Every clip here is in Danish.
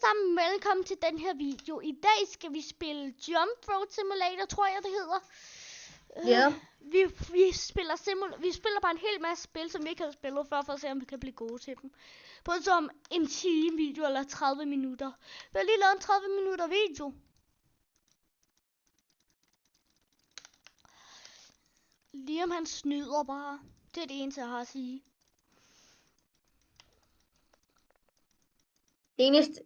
sammen, velkommen til den her video. I dag skal vi spille Jump Road Simulator, tror jeg det hedder. Ja. Vi spiller bare en hel masse spil, som vi ikke har spillet før, for at se om vi kan blive gode til dem. På som en time video eller 30 minutter. Vi har lige lavet en 30 minutter video. Liam han snyder bare. Det er det eneste jeg har at sige.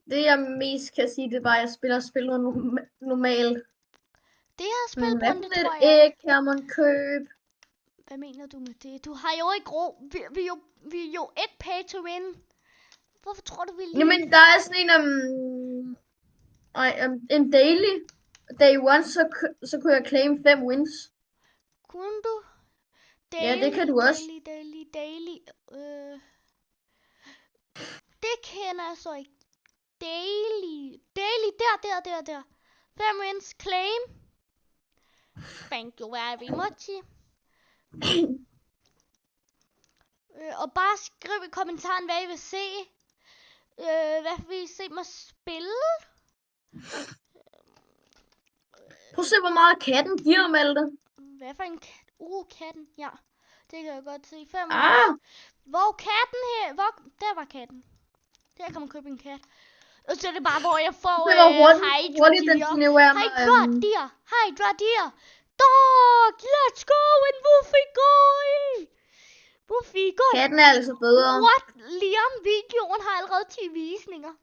Det jeg mest kan sige, det var, at jeg spiller spillet normalt. Det her spil, Hvad Brønde, for tror et jeg. æg kan man købe? Hvad mener du med det? Du har jo ikke råd. Vi er jo et pay to win. Hvorfor tror du, vi lige... Jamen, der er sådan en daily. Day one, så kunne jeg claim 5 wins. Kunne du? Daily, Ja, det kan du også. Daily. Det kender jeg så ikke. Daily, der. 5 wins, claim. Thank you very much. Og bare skriv i kommentaren, hvad I vil se. Hvad vil I se mig spille? Prøv at se, hvor meget katten giver, Malte. Hvad for en kat? Katten. Ja, det kan jeg godt se. 5 Hvor katten her? Der var katten. Der kan man købe en kat. Og så er det bare, hvor jeg får Hydra Deer. Dog, let's go, en Wuffy Goy. Katten er altså bedre. What? Liam, videoen har allerede 10 visninger.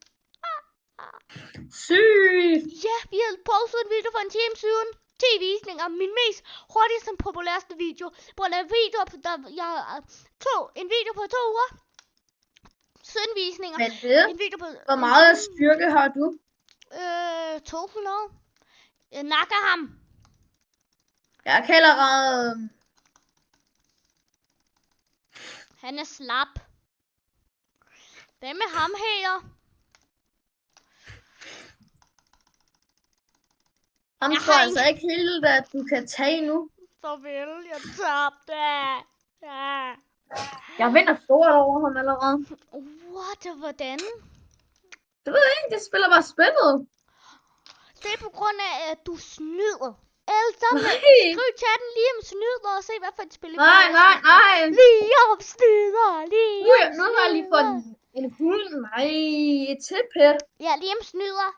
Sygt. Ja, vi har postet en video for en time siden. 10 visninger. Min mest hurtigste og populærste video. På en video, en video på 2 uger. 17 visninger. En video på, hvor meget styrke har du? 200. Jeg nakker ham. Jeg kan allerede... Han er slap. Hvem er ham her? Ham tror jeg altså ikke helt, at du kan tage nu. Så vel, jeg tabte. Ja. Jeg vinder stort over ham allerede. What? Hvordan? Det ved jeg ikke, det spiller bare spillet. Det er på grund af, at du snyder. Alle sammen, skriv i chatten lige om snyder og se, hvad for et spil. Nej. Lige om snyder. Nu har jeg lige fået en hund. Nej, et tilpæt. Ja, lige om snyder.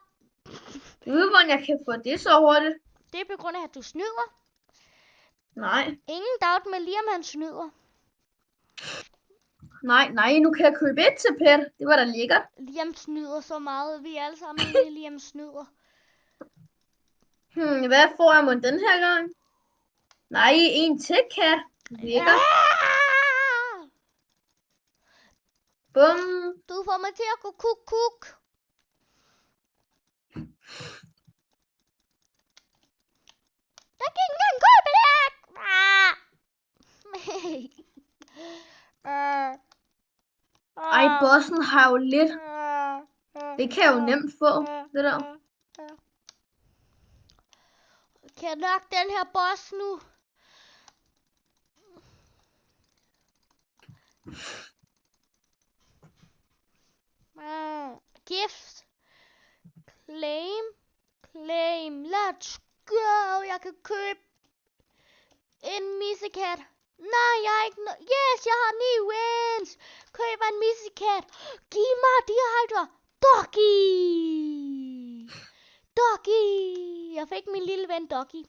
Jeg ved, hvordan jeg kan få det så hurtigt. Det er på grund af, at du snyder. Nej. Ingen doubt med Liam, han snyder. Nej, nu kan jeg købe et tilpæt. Det var da lækkert. Liam snyder så meget. Vi er alle sammen i Liam snyder. Hvad får jeg mod den her gang? Nej, en til kat. Lækkert. Bum. Du får mig til at gå kuk. Jeg kan ikke engang købe det. Ej, bossen har jo lidt. Det kan jeg jo nemt få, det der. Kan jeg nok den her boss nu? Gift. Claim. Let's go. Jeg kan købe en missekat. Nej, jeg har ikke yes, jeg har 9 wins. Køber en missekat. Giv mig de Hydra. Doggy. Jeg fik min lille ven Doggy,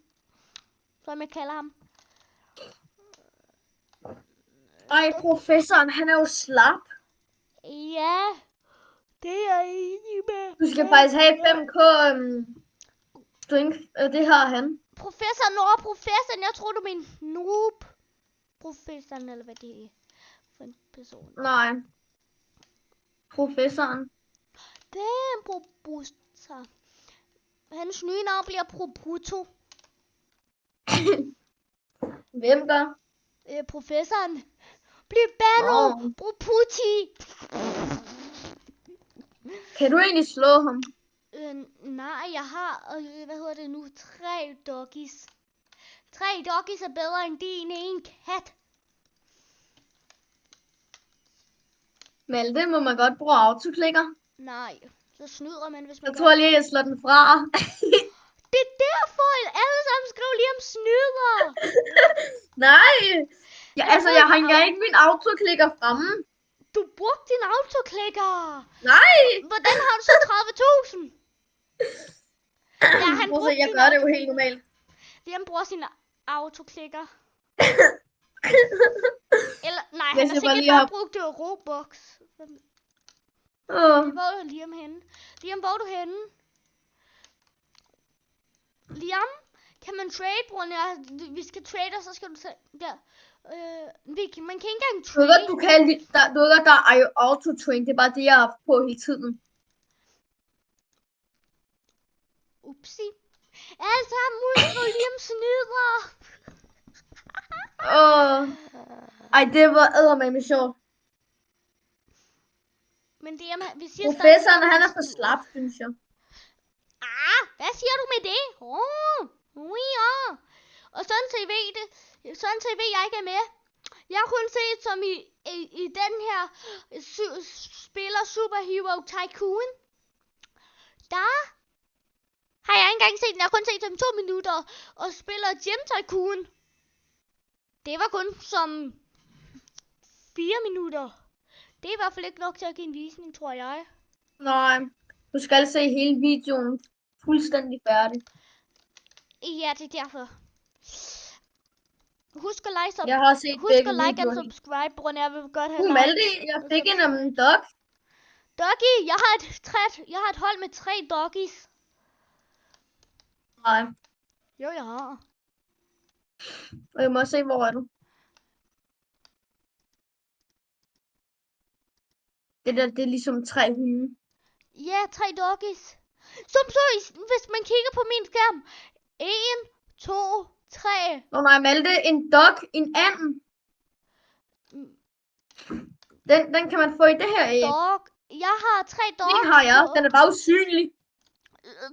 som jeg kalder ham. Ej, professoren, han er jo slap. Ja, det er jeg enig med. Du skal faktisk have 5k drink. Det har han. Professoren, jeg tror du min noob. Professoren, eller hvad det er for en person. Nej. Professoren. Damn, Probuster. Hans nye navn bliver Probuto. Hvem gør? Professoren. Bliv bandet. Proputi. Kan du egentlig slå ham? Nej, jeg har, 3 doggies. 3 doggies er bedre end din en kat. Malte, må man godt bruge autoklikker? Nej, Så snyder man, hvis man Jeg tror lige, jeg slår den fra. Det er derfor, at alle sammen skriver lige om snyder. Nej. Ja, Jeg altså, ved jeg har ikke, ikke engang min autoklikker fremme. Du brugte din autoklikker. Nej. Hvordan har du så 30.000? Ja, han Prøv at se, brugte jeg sin gør det jo helt normalt. Han bruger sin autoklikker. Eller, nej, Hvis han har jeg bare sikkert lige bare har... brugt Robux. Åh. Hvor er Liam henne? Liam, hvor er du henne? Liam, kan man trade, bror? Vi skal trade, og så skal du tage... Der. Man kan ikke engang Du ved trade. godt, du kan lige... Du ved godt, der er jo auto-train. Det er bare det, jeg har haft på hele tiden. Upsi. Alle sammen udskriv Liam snyder. Ej, det var eddermame sjovt. Men Liam, vi siger Professoren, han er for slap, synes jeg. Hvad siger du med det? Ja. Og sådan så I ved det. Sådan så I ved, jeg ikke er med. Jeg har kun set som i den her spiller Superhero Tycoon. Der har jeg ikke engang set den. Jeg har kun set dem 2 minutter. Og spiller Gym Tycoon. Det var kun som 4 minutter. Det er i hvert fald ikke nok til at give en visning, tror jeg. Nej, du skal se hele videoen fuldstændig færdig. Ja, det er derfor. Husk at like, Jeg har set begge and videoer. subscribe, bror. Jeg vil godt have like. Malte, jeg fik en dog. Doggy, jeg har et hold med 3 doggies. Nej, Jo, jeg har. og jeg må se, hvor er du. Det der, det er ligesom 3 hunde. Ja, 3 doggies. Som så, hvis man kigger på min skærm. 1, 2, 3. Nej, Malte, en dog, en and. Den kan man få i det her æg. Dog. Jeg har 3 dogs. Den har jeg, den er bare usynlig.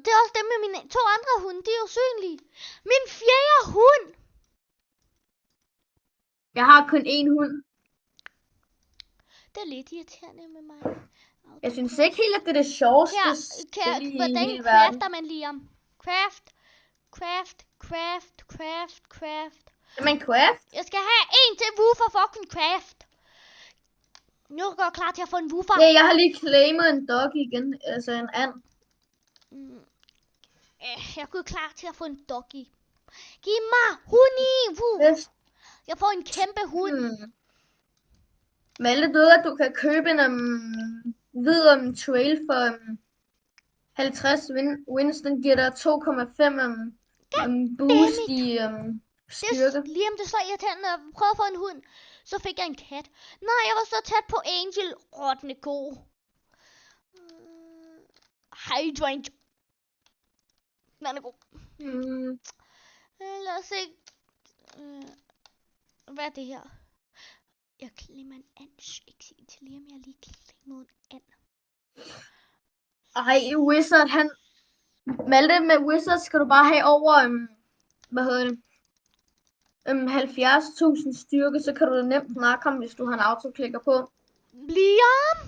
Det er også dem med mine 2 andre hunde, de er usynlige. Min 4. hund. Jeg har kun 1 hund. Det er lidt irriterende med mig. Jeg synes ikke helt, at det er det sjoveste Her, hvordan hele crafter man lige om? Craft. Men craft? Jeg skal have en til woofer fucking craft. Nu er jeg klar til at få en woofer. Ja, jeg har lige claimet en dog igen, altså en and. Jeg er klar til at få en doggy. Giv mig hund. Jeg får en kæmpe hund. Malte, du ved, at du kan købe en hvid trail for 50 wins. Den giver dig 2,5 boost i styrke. Liam, det er så irriterende, når jeg prøvede at få en hund. Så fik jeg en kat. Nej, jeg var så tæt på Angel. Rottende ko. Hydrant. Den er god. Lad os se. Hvad er det her? Jeg klemmer en and. Ikke sige til Liam, jeg lige klemmer en and. Ej, Wizard, han... Malte, med Wizard skal du bare have over, hvad hedder det? 70.000 styrke, så kan du nemt snakke ham, hvis du har en autoklikker på. Liam!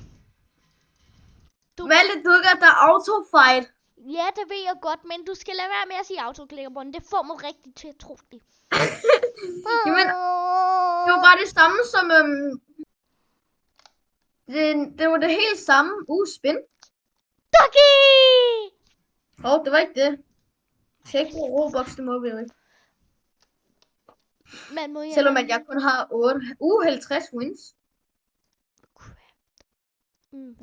Malte, du ved godt, der er autofight. Ja, det ved jeg godt, men du skal lade være med at sige autoklikkerbånd. Det får mig rigtig til at tro det. Jamen, det var bare det samme som... det var det helt samme. Spin. Doggy! Det var ikke det. Tjek på Roblox, det må vi jo ikke. Selvom at jeg kun har 50 wins.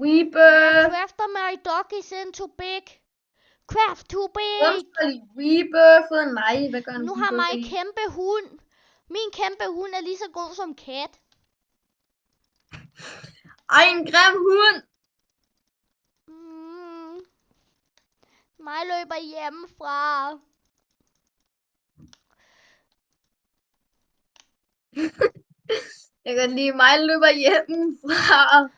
Rebirth. Crafter my doggies into big. Craft too big. Rebirth. Nej, hvad gør den? Nu har mig kæmpe hund. Min kæmpe hund er lige så god som kat. Ej, en grim hund. Mig løber hjemmefra. Jeg kan lide mig løber hjemmefra.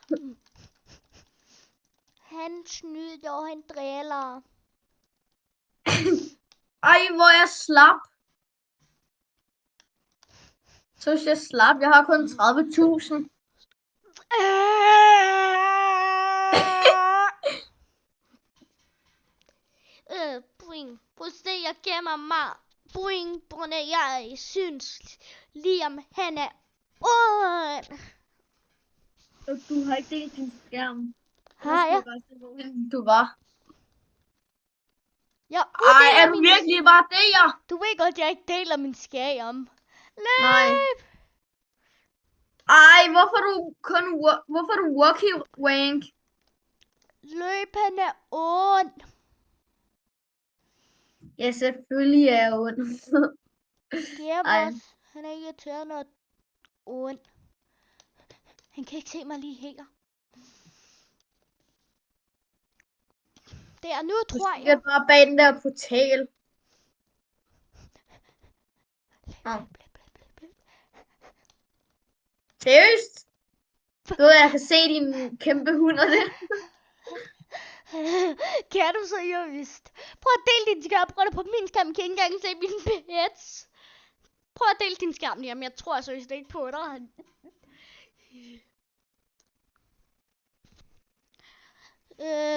Han snyder og han driller. Ej, hvor jeg slap. Så jeg slap. Jeg har kun 30.000. Boing. Prøv at se, jeg gemmer mig. Boing, på grund af, jeg synes, Liam, han er ond. Du har ikke delt din skærm. Har jeg? Du var. Jeg Ej, er du min... virkelig bare der? Du ved godt, jeg ikke deler min skærm. Nej. Ej, hvorfor er du Walkie Wank? Løb, han er ond. Ja, selvfølgelig er jeg ond. Gem Ej. os. Han er irriterende og ond. Han kan ikke se mig lige her. Der, nu tror jeg. Jeg er bare bag den der portal. Seriøst? Du ved, jeg kan se din kæmpe hund og det. Kan du seriøst? Prøv at dele din skærm. Prøv at på min skærm. Kan ikke engang se mine pets. Prøv at dele din skærm, Liam. Jeg tror seriøst ikke på dig.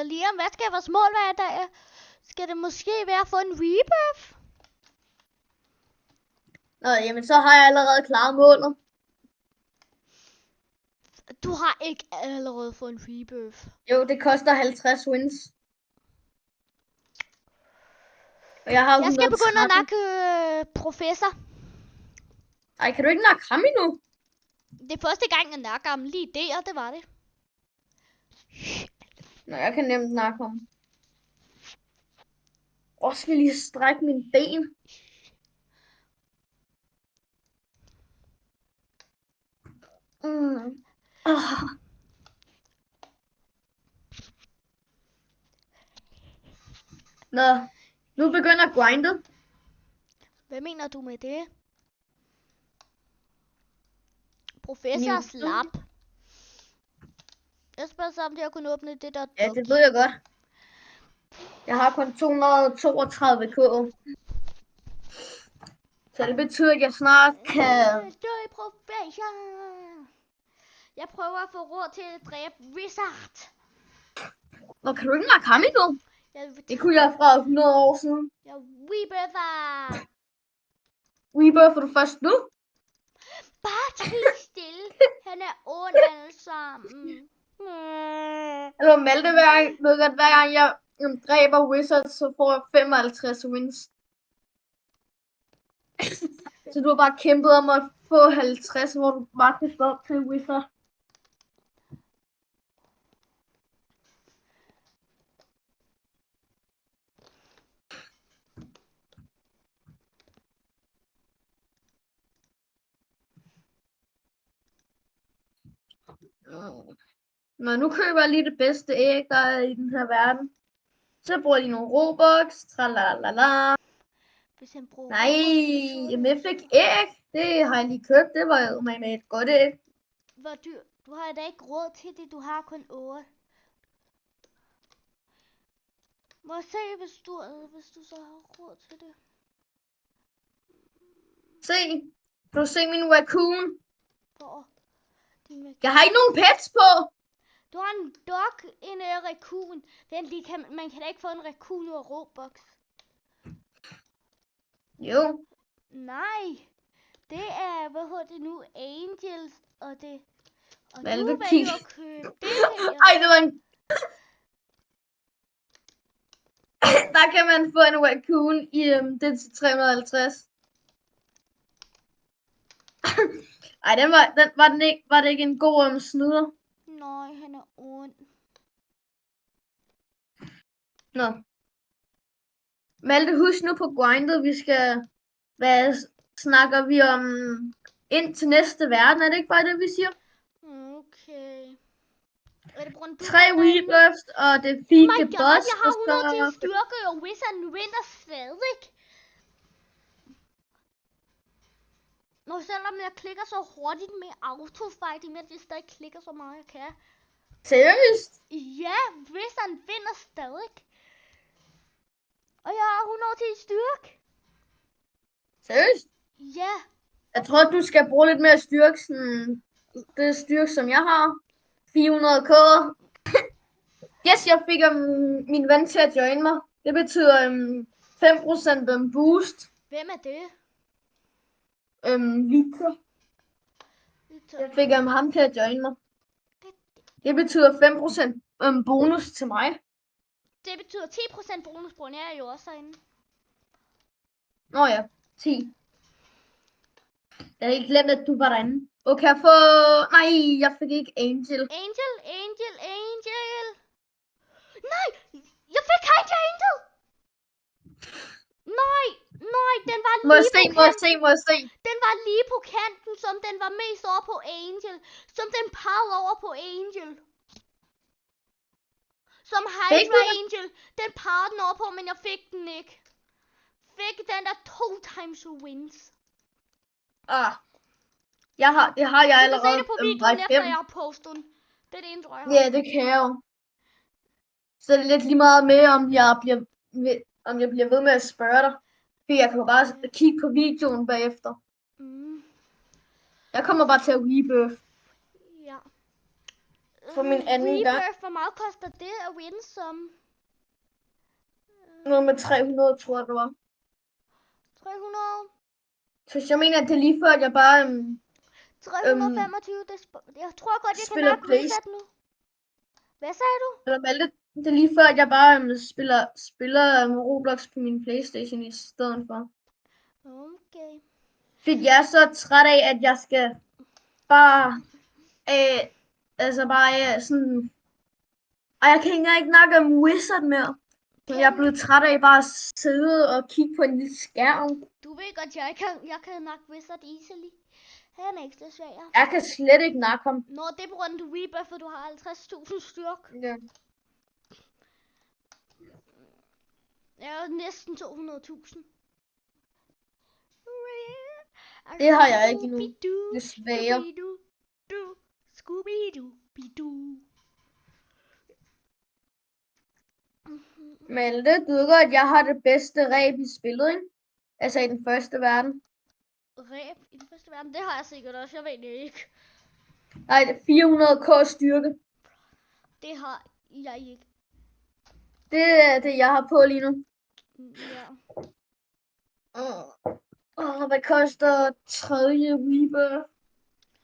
Liam, hvad skal vores mål være i dag? Skal det måske være at få en rebirth? Nå, jamen så har jeg allerede klaret målet. Du har ikke allerede fået en rebirth. Jo, det koster 50 wins. Og jeg har Jeg skal 113. begynde at nakke professor. Ej, kan du ikke nakke ham endnu? Det er første gang, jeg nakker ham lige der, det var det. Nå, jeg kan nemt nakke ham. Og skal lige strække mine ben. Nå, nu begynder grindet. Hvad mener du med det? Professor slap. Jeg spørger så, om jeg kunne åbne det der. Ja, det ved jeg godt. Jeg har kun 232k. Så det betyder, at jeg snart kan... Død professor. Jeg prøver at få råd til at dræbe Wizard. Nå, kan du ikke nakke ham endnu? Det kunne jeg fra 100 år siden. Jeg rebirther. Rebirther du først nu? Bare tig stille. Han er ond alle sammen. Altså Malte, hver gang jeg dræber Wizard, så får jeg 55 wins. Så du har bare kæmpet om at få 50, hvor du bare kan stå op til Wizard. Nå, nu køber jeg lige det bedste æg, der er i den her verden. Så bruger de nogle Robux. Tralalala. Hvis han bruger Nej, jamen jeg fik æg. Det har jeg lige købt. Det var jo med et godt æg. Hvor dyr. Du har da ikke råd til det. Du har kun 8. Må jeg se, hvis du så har råd til det. Se. Kan du se min raccoon? Hvor? Jeg har ikke nogen pets på. Du har en dog, en raccoon. Man kan da ikke få en raccoon ud af Robux. Jo. Nej. Det er, hvad hedder det nu, Angels og det. Og Hvad du vil vælger kigge? at købe det her. Ej, det var en... Der kan man få en raccoon i det til 350. Ej, var det ikke en god snyder? Nej, han er ond. Nå. Malte, husk nu på grindet, vi skal... Hvad snakker vi om? Ind til næste verden, er det ikke bare det, vi siger? Okay. Er det grund, 3 rebirths, og det fik oh det my boss, God, jeg har og så... 100 til styrke, og Wizarden vinder stadig. Nå, selvom jeg klikker så hurtigt med autofight, imens jeg stadig klikker så meget jeg kan. Seriøst? Ja, Wizarden vinder stadig. Og jeg har 100 til styrke. Seriøst? Ja. Jeg tror, du skal bruge lidt mere styrke, sådan... Det styrke, som jeg har. 400k. Yes, jeg fik min ven til at join mig. Det betyder 5% boost. Hvem er det? Victor. Victor. Jeg fik ham til at join mig. Det betyder 5% bonus til mig. Det betyder 10% bonus på, jeg er jo også herinde. Nå ja, 10. Jeg havde ikke glemt, at du var derinde. Og kan jeg få... Nej, jeg fik ikke Angel. Angel. Nej, jeg fik Angel. Nej, den var lige på kanten. Må jeg se. Den var lige på kanten, som den var mest over på Angel. Som den pegede over på Angel. Som Hydra Angel. Den pegede den over på, men jeg fik den ikke. Fik den der 2 times wins. Det har jeg allerede. Du kan se det på videoen, efter jeg har postet den. Det er det intro, jeg har. Ja, det kan jeg jo. Så det er lidt lige meget med, om jeg bliver ved med at spørge dig. For jeg kan jo bare kigge på videoen bagefter. Jeg kommer bare til at rebirth. Ja. For min anden gang. Rebirth, hvor meget koster det at win som? Noget med 300, tror jeg det var. 300? Så jeg mener, at det er lige før, at jeg bare... 325, jeg tror godt, jeg kan nok reset nu. Hvad sagde du? Det er lige før, at jeg bare spiller Roblox på min Playstation i stedet for. Okay. Fordi jeg er så træt af, at jeg skal bare... sådan... Og jeg kan ikke engang snakke om Wizard mere. Men jeg er blevet træt af bare at sidde og kigge på en lille skærm. Du ved godt, jeg kan nok Wizard easily. Han er ikke så svær. Jeg kan slet ikke nakke ham. Nå, det er på grund af, du rebuffer, du har 50.000 styrk. Ja. Jeg er næsten 200.000. Det har jeg ikke endnu. Desværre. Scooby-Doo. Malte, du ved godt, at jeg har det bedste ræb i spillet, ikke? Altså i den første verden. Ræb i den første verden? Det har jeg sikkert også, jeg ved det ikke. Nej, 400k styrke. Det har jeg ikke. Det er det, jeg har på lige nu. Ja. Hvad koster tredje rebirth?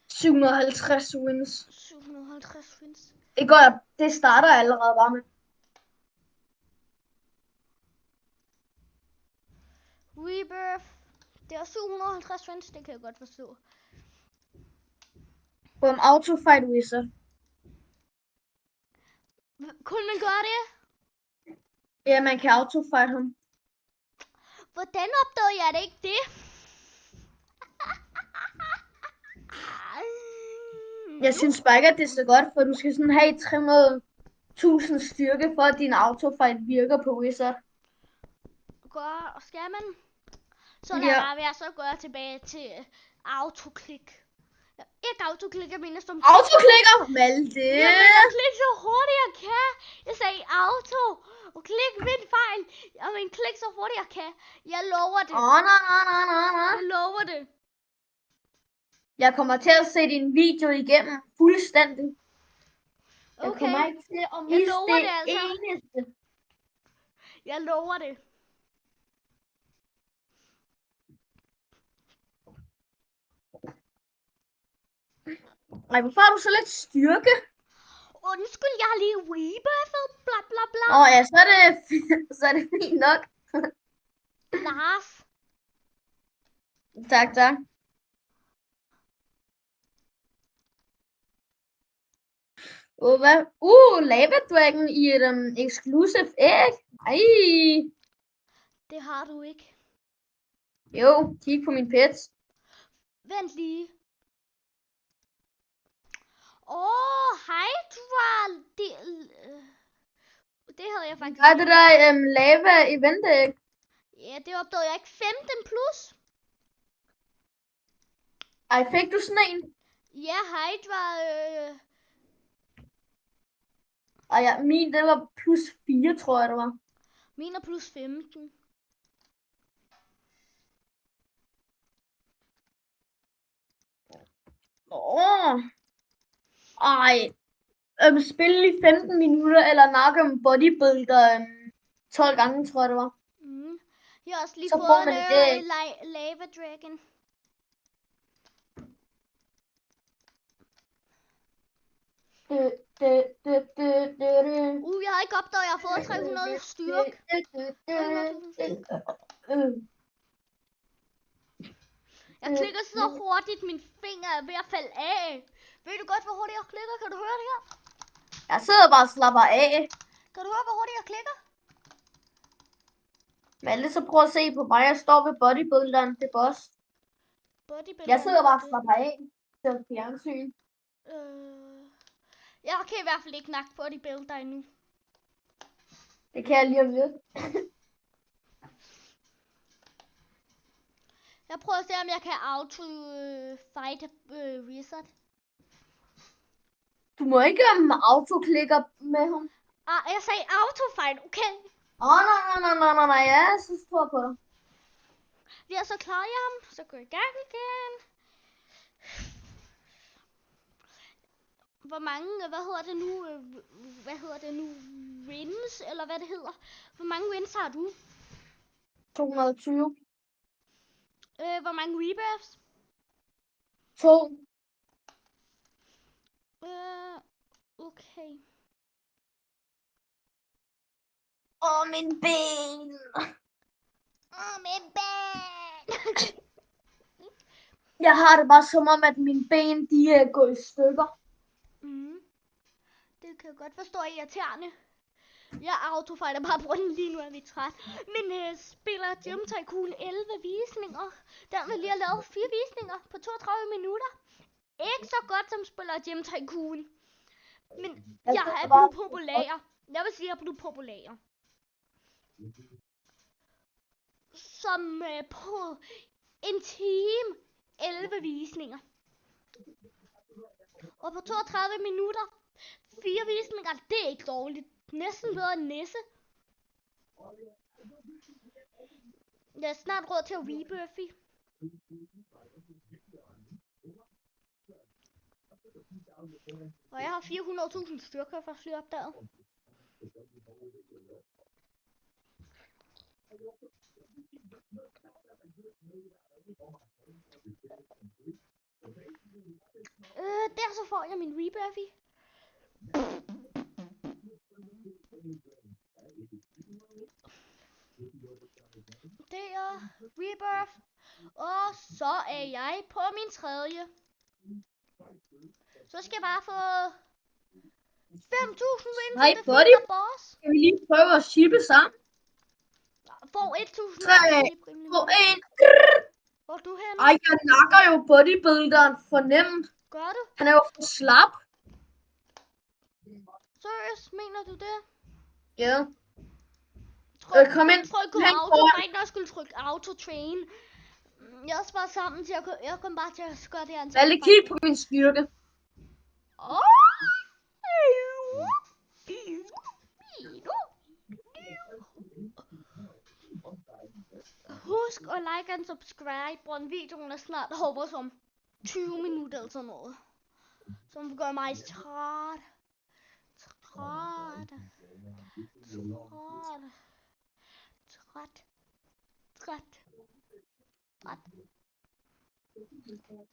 750 wins. 750 wins. Det starter allerede bare med. Rebirth. Det er 750 wins, det kan jeg godt forstå. På en autofight wizard. Kunne man gøre det? Ja, man kan autofight ham. Hvordan opdagede jeg det ikke det? Jeg synes bare ikke, at det er så godt, for du skal sådan have 300.000 styrke, for at din autofight virker på wizard. Skal man? Så lad jeg være, så går jeg tilbage til autoklik. Ikke autoklik, jeg mener som... Autoklikker? Malte! Jeg mener klik så hurtigt jeg kan. Jeg sagde auto. Og klik ved en fejl. Jeg mener klik så hurtigt jeg kan. Jeg lover det. Nej. Jeg lover det. Jeg kommer til at se din video igennem fuldstændig. Okay. Jeg kommer ikke til at miste det eneste. Jeg lover det. Ej, hvorfor har du så lidt styrke? Undskyld, jeg har lige rebuffet. Bla bla bla. Ja, så er det fint nok. Lars. Tak. Lava Dragon i et exclusive egg. Ej. Det har du ikke. Jo, kig på min pets. Vent lige. Hydra. Det havde jeg faktisk. Hvad er det der lava event egg? Ja, det opdagede jeg ikke. 15 plus. Ej, fik du sådan en? Ja, Hydra. Ja, min det var plus 4, tror jeg det var. Min er plus 15. Ej. Spille i 15 minutter, eller nakke om bodybuilder 12 gange, tror jeg det var. Jeg har også lige Så fået får en man et æg. lava dragon. Jeg har ikke opdaget, at jeg har fået 300 styrke. 300.000. Jeg klikker så hurtigt, min finger er ved at falde af. Ved du godt, hvor hurtigt jeg klikker? Kan du høre det her? Jeg sidder bare og slapper af. Kan du høre, hvor hurtigt jeg klikker? Malte, så prøv at se på mig. Jeg står ved bodybuilderen, det boss. Jeg sidder bare og slapper af. Det er fjernsyn. Jeg kan i hvert fald ikke nakke bodybuilder endnu. Det kan jeg lige om lidt. Jeg prøver at se, om jeg kan auto-fight Wizard. Du må ikke autoklikker med ham. Jeg sagde auto-fight, okay? Nej, jeg synes tror på dig. Ja, så klarer jeg ham. Så går jeg i gang igen. Hvor mange, hvad hedder det nu, wins, eller hvad det hedder? Hvor mange wins har du? 220. Hvor mange rebirths? 2. Okay. Min ben. Min ben. Jeg har det bare som om, at mine ben, de er gået i stykker. Det kan jeg godt forstå er irriterende. Jeg autofighter bare på den, lige nu er vi træt. Men spiller Gym Tycoon 11 visninger. Den vil lige have lavet 4 visninger på 32 minutter. Ikke så godt som spiller Gym Tycoon. Men jeg er blevet populær. Jeg vil sige, at jeg er blevet populær. Som på en time 11 visninger. Og på 32 minutter 4 visninger, det er ikke dårligt. Næsten bedre end Nisse. Jeg er snart råd til at rebirthe. Og jeg har 400.000 styrker for at opdaget. Der så får jeg min rebirthe. Det er rebirth. Og så er jeg på min tredje. Så skal jeg bare få 5.000 wins. Nej, buddy. Boss. Skal vi lige prøve at shippe sammen? Få 1.000. 3, 2, 1. Hvor er du henne? Ej, jeg nakker jo bodybuilderen fornemt. Gør du? Han er jo for slap. Seriøst, mener du det? Ja. Kom ind. Tryk auto-fight, når jeg skulle trykke auto-train. Jeg er bare sammen, så jeg kom bare til at gøre det her. Jeg lægger kig på min styrke. Husk at like og subscribe, og videoen er snart over som 20 minutter eller sådan noget. Som gør mig træt.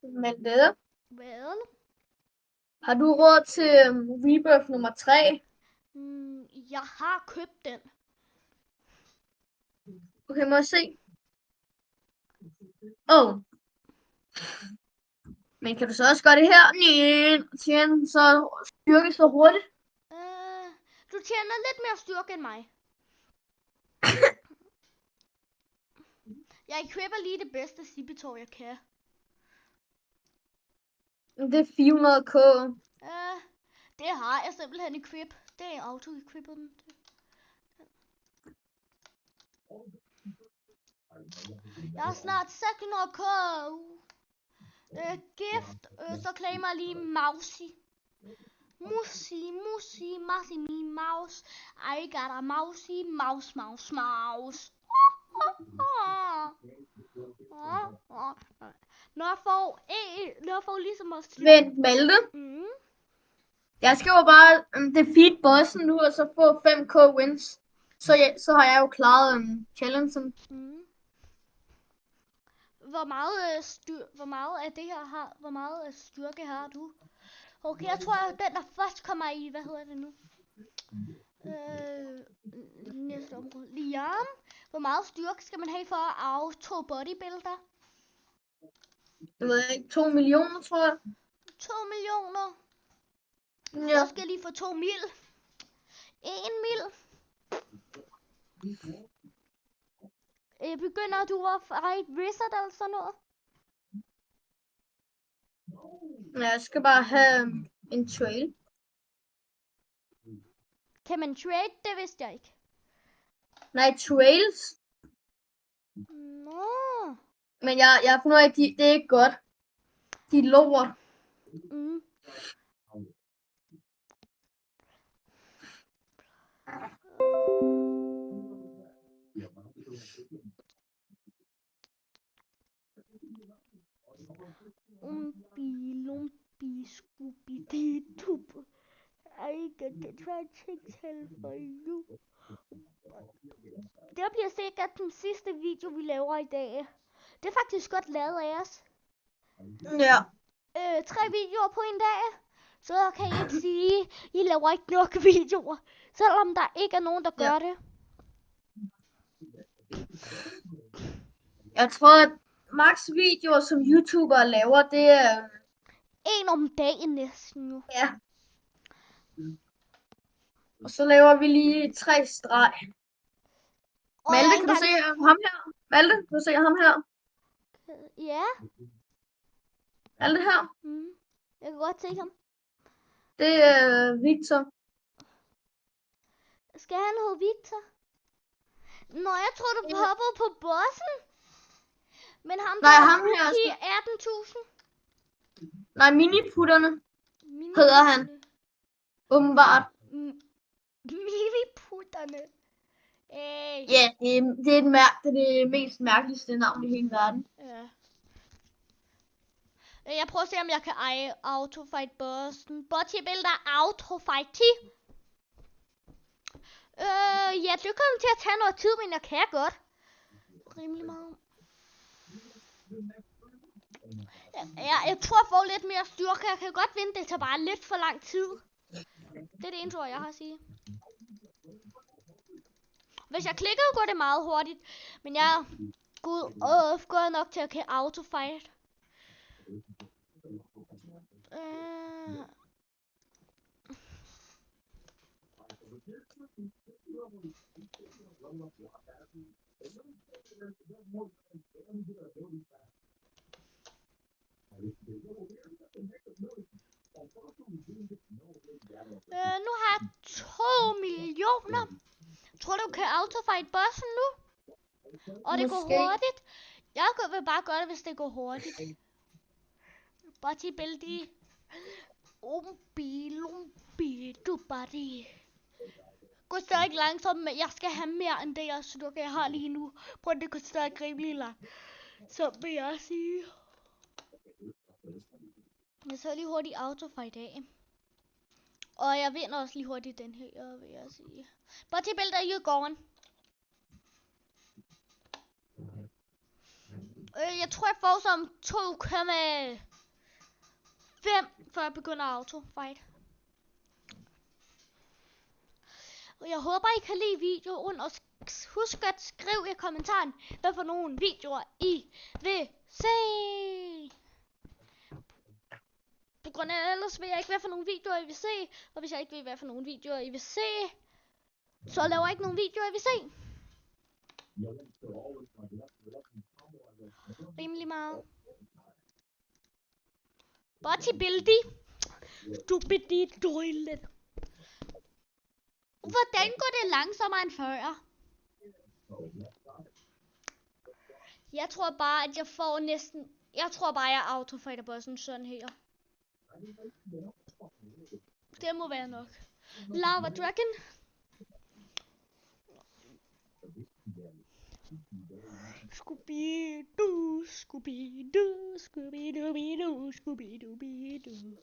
Men det. Hvad? Har du råd til rebirth nummer 3? Jeg har købt den. Okay, må jeg se? Men kan du så også gøre det her? Tjene så styrke så hurtigt? Du tjener lidt mere styrke end mig. Jeg equipper lige det bedste Zipitor, jeg kan. Det er 400k. Det har jeg simpelthen equip. Det er auto-equippet den. Jeg har snart 600k. Gift. Så claimer jeg lige Mausi. Musi, mi mouse. I got a mousey, mouse. Når jeg får ligesom også... Vent, Malte. Jeg skal jo bare defeat bossen nu, og så få 5k wins. Så har jeg jo klaret challengen. Hvor meget af det her hvor meget af styrke har du? Okay, jeg tror, at den der først kommer i, hvad hedder det nu? Næste område. Liam, hvor meget styrke skal man have for at auto bodybuilder? Jeg ved ikke, 2 millioner, tror jeg. 2 millioner? Ja. Så skal jeg lige få 2 mil. 1 mil. Begynder du at fight Wizard eller sådan noget? Ja, jeg skal bare have en trail. Kan man trade? Det vidste jeg ikke. Nej, trails. Nå. Men jeg har fundet ud af, at det er ikke godt. De er lort. Lumpi, Scooby-Doo. I get the tell for you. Det bliver sikkert den sidste video, vi laver i dag. Det er faktisk godt lavet af os. Ja. 3 videoer på en dag. Så kan I ikke sige, I laver ikke nok videoer. Selvom der ikke er nogen, der gør det. Jeg tror, at max videoer, som YouTuber laver, det er... En om dagen næsten nu. Ja. Og så laver vi lige 3 streg. Malte, kan du se ham her? Malte, kan du se ham her? Ja. Malte her? Jeg kan godt se ham. Det er Victor. Skal han hedde Victor? Nå, jeg tror du hoppede på bossen. Men ham Nej, der ham her. 18.000. Nej, miniputterne hedder han. Åbenbart. Miniputterne. Ja, det er det mest mærkeligste navn i hele verden. Ja. Jeg prøver at se, om jeg kan autofight bossen. Bodybuilder autofight 10. Ja, det kommer til at tage noget tid, men jeg kan godt. Rimelig meget. Jeg tror, jeg får lidt mere styrke. Jeg kan godt vinde, det tager bare lidt for lang tid. Det er det eneste ord, jeg har at sige. Hvis jeg klikker, går det meget hurtigt. Men jeg er god nok til at kan autofight. Nu har jeg 2 millioner. Tror du kan autofight bossen nu? Og det går hurtigt. Jeg vil bare gøre det, hvis det går hurtigt. Bodybuilder. Lumpi, du body. Gå stadig langsomt, men jeg skal have mere end det, jeg har lige nu. Prøv at det går stadig rimelig langt. Så vil jeg sige. Jeg så lige hurtigt autofight af. Og jeg vinder også lige hurtigt den her, vil jeg sige. Bodybuilder, you're gone. Jeg tror, jeg får som 2,5, før jeg begynder autofight. Og jeg håber, I kan lide videoen, og husk at skrive i kommentaren, hvad for nogle videoer I vil se. På grund af ellers ved jeg ikke, hvad for nogle videoer I vil se. Og hvis jeg ikke ved, hvad for nogle videoer I vil se, så laver jeg ikke nogen videoer, I vil se. Rimelig meget. Bodybuilder. Stupid toilet. Hvordan går det langsommere end før? Jeg tror bare, at jeg får næsten... Jeg tror bare, jeg autofighter bossen sådan her. Det må være nok. Lava Dragon. Scooby-Doo, Scooby-Doo, Scooby-Dooby-Doo, Scooby-Dooby-Doo.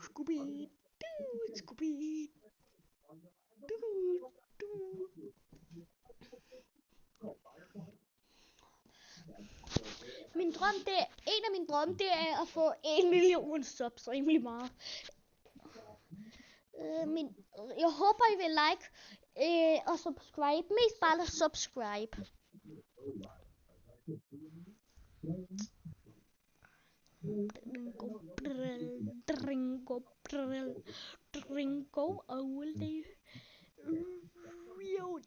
Scooby-Doo, Scooby-Doo. en af mine drømme, det er at få 1 million subs, rimelig meget. Jeg håber, I vil like og subscribe. Mest bare subscribe. Dringo all day.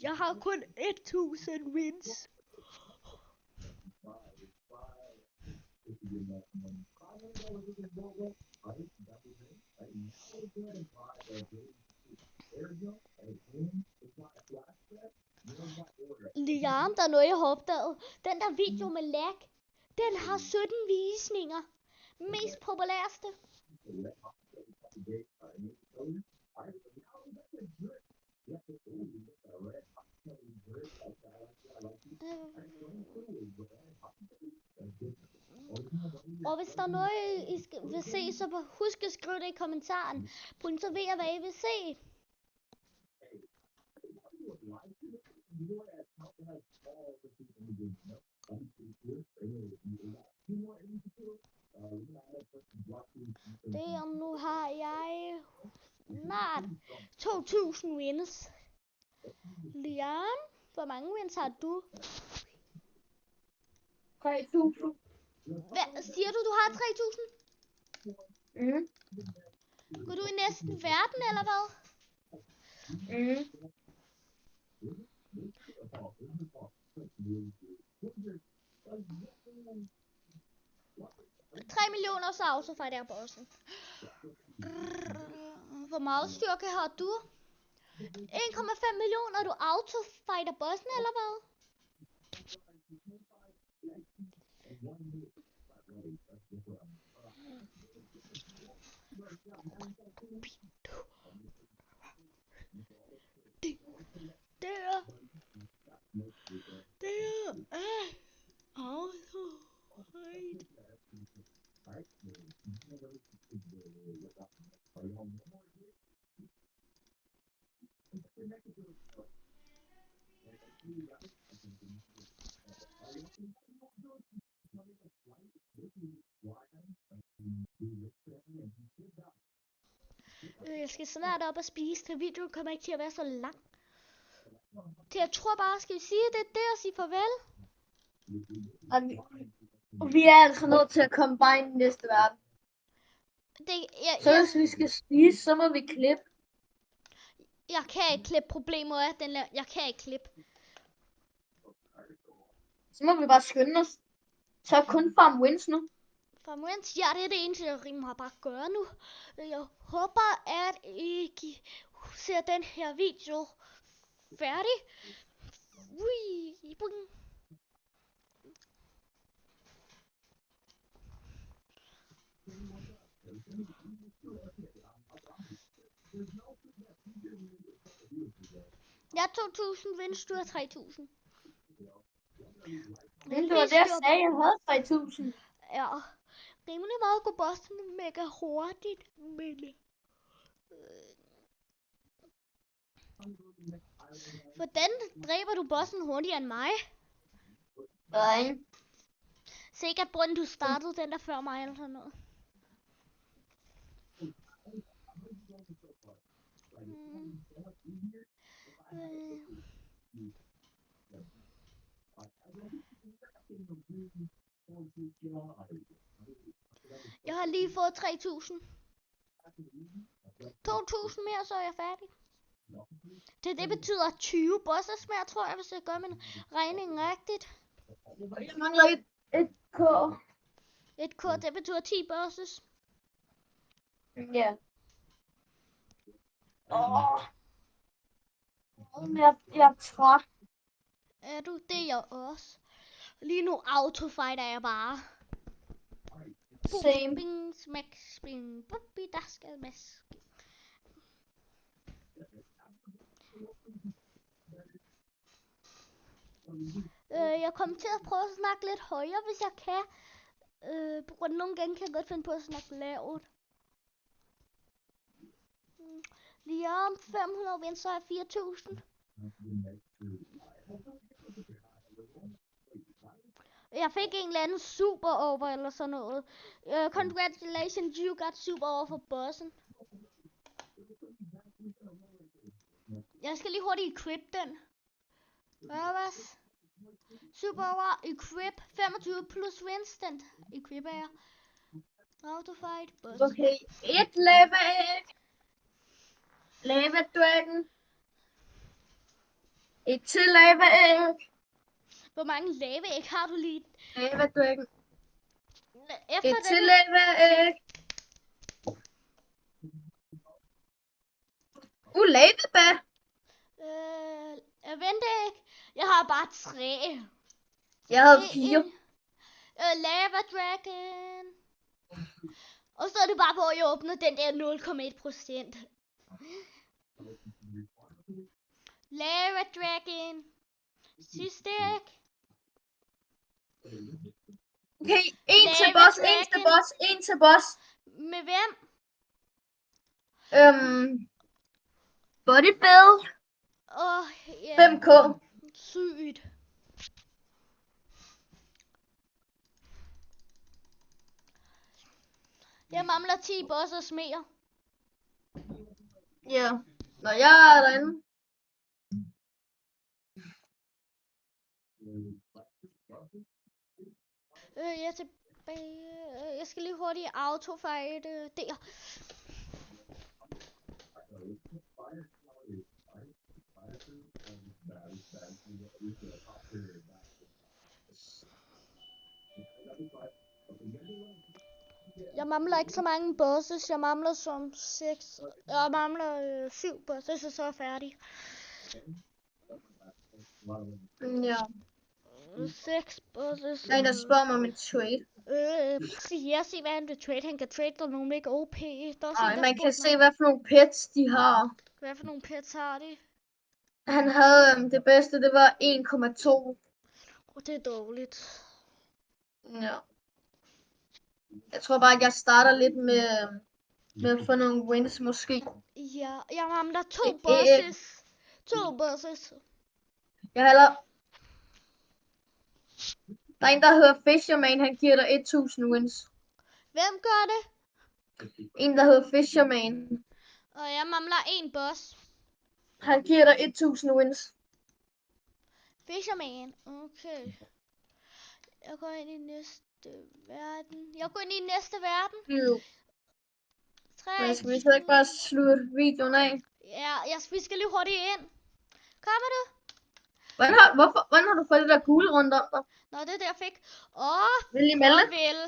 Jeg har kun 1000 wins. Liam, der er noget, jeg har opdaget. Den der video med lag, den har 17 visninger. Mest populærste. Og hvis der er noget, I vil se, så husk at skrive det i kommentaren. Så ved jeg, hvad I vil se. Nu har jeg snart 2000 wins. Liam, hvor mange wins har du? 3000. Hvad siger du, du har 3000? Mhm. Går du i næsten verden, eller hvad? Mhm. 3 millioner, så autofighter jeg bossen. Hvor meget styrke har du? 1,5 millioner, du autofighter bossen, eller hvad? Det er autofight. Jeg skal snart op og spise, så videoen kommer ikke til at være så lang. Så jeg tror bare, skal vi sige det og sige farvel? Og vi er altså nødt til at komme bare ind i næste verden. Så hvis vi skal spise, så må vi klippe. Jeg kan ikke klippe. Problemet er, at jeg kan ikke klippe. Så må vi bare skynde os. Så kun farm wins nu. Farm wins? Ja, det er det eneste, jeg rimelig har bare gøre nu. Jeg håber, at I ser den her video færdig. Ui, bing. Jeg har 2000 wins, du har 3000. Det var det, jeg sagde, jeg havde 3000. Ja, rimelig meget at gå bossen mega hurtigt, men... Hvordan dræber du bossen hurtigere end mig? Nej. Sikkert grunden, du startede den der før mig eller sådan noget. Jeg har lige fået 3000. 2000 mere, så er jeg færdig. Det betyder 20 bosses mere, tror jeg, hvis jeg gør min regning rigtigt. Jeg mangler et K. Et K, det betyder 10 bosses. Ja. Jeg er træt. Er du? Det er jeg også. Lige nu autofighter jeg bare. Same. Bing, smack, spring, buppi, der skal mask. Jeg kommer til at prøve at snakke lidt højere, hvis jeg kan. På grund af nogle gange kan jeg godt finde på at snakke lavt. Lige om 500 wins, så er 4000. Jeg fik en eller anden super over eller sådan noget. Congratulations, you got super over for bossen. Jeg skal lige hurtigt equip den. Hvad? Super over, equip, 25 plus Winston. Equip er jeg. Autofight, boss. Okay, et lava egg. Lava dragon. Et til lava egg. Hvor mange lavaæg har du lige? Lava dragon. Efter Et til den. lava egg. Lava bær. Vent ikke. Jeg har bare 3. Jeg havde 4. Lava Dragon. Og så er det bare, hvor jeg åbner den der 0,1%. Lava Dragon. Sidste æg. Okay, en Lava til boss, Dragon. en til boss, en til boss. Med hvem? Body build. Ja. 5k. Sygt. Jeg mangler 10 bosses mere. Ja, når jeg er derinde. Jeg er tilbage. Jeg skal lige hurtigt autofight der. Jeg mangler ikke så mange bosses. Jeg mangler som 6. Jeg mangler 7 bosses, og så er jeg færdig. Ja. 6 bosses. Der er en, der spørger mig om en trade. Sig hvad han vil trade. Han kan trade dig nogle mega OP. Nej, man kan se, hvad for nogle pets de har. Hvad for nogle pets har de? Han havde det bedste, det var 1,2. Det er dårligt. Ja. Jeg tror bare, at jeg starter lidt med at få nogle wins måske. Ja, jeg mangler 2 bosses. 2 bosses. Jeg heller... Der er en, der hedder Fisherman, han giver dig 1000 wins. Hvem gør det? En, der hedder Fisherman. Og jeg mangler 1 boss. Han giver dig 1000 wins. Fisherman, okay. Jeg går ind i næste verden. Jeg går ind i næste verden. 3, Men skal vi så ikke bare slutte videoen af? Ja, vi skal lige hurtigt ind. Kommer du? Hvordan har du fået det der gule rundt om dig? Nå, det er det, jeg fik. Vil I melde? Farvel.